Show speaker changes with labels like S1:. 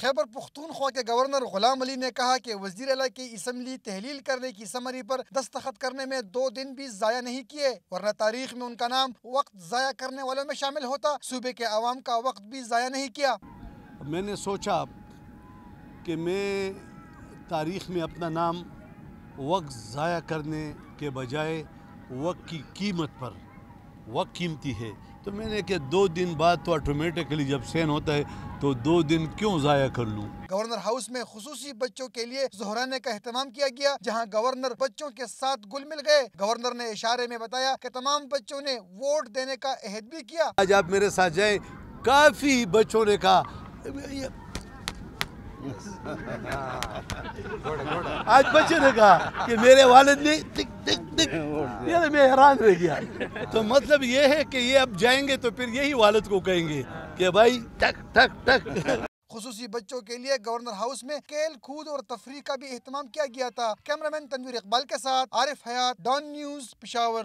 S1: خیبر پختونخوا کے گورنر غلام علی نے کہا کہ وزیر اعلیٰ کی اسمبلی تحلیل کرنے کی سمری پر دستخط کرنے میں 2 دن بھی ضائع نہیں کیے، ورنہ تاریخ میں ان کا نام وقت ضائع کرنے والوں میں شامل ہوتا۔ صوبے کے عوام کا وقت بھی ضائع نہیں کیا۔
S2: میں نے سوچا کہ میں تاریخ میں اپنا نام وقت ضائع کرنے کے بجائے وقت کی قیمت پر، وقت قیمتی ہے، تو میں نے کہ 2 دن بعد تو آٹومیٹکلی جب سین ہوتا ہے تو 2 دن کیوں ضائع کر لوں۔
S1: گورنر ہاؤس میں خصوصی بچوں کے لیے ظہرانے کا اہتمام کیا گیا، جہاں گورنر بچوں کے ساتھ گل مل گئے۔ گورنر نے اشارے میں بتایا کہ تمام بچوں نے ووٹ دینے کا عہد بھی کیا۔
S2: آج آپ میرے ساتھ جائیں، کافی بچوں نے کہا، آج بچے نے کہا کہ میرے والد نے یہ میں حیران رہ گیا۔ تو مطلب یہ ہے کہ یہ اب جائیں گے تو پھر یہی والد کو کہیں گے کہ بھائی ٹک ٹک ٹک۔
S1: خصوصی بچوں کے لیے گورنر ہاؤس میں کھیل کود اور تفریح کا بھی اہتمام کیا گیا تھا۔ کیمرامین تنویر اقبال کے ساتھ عارف حیات، ڈان نیوز، پشاور۔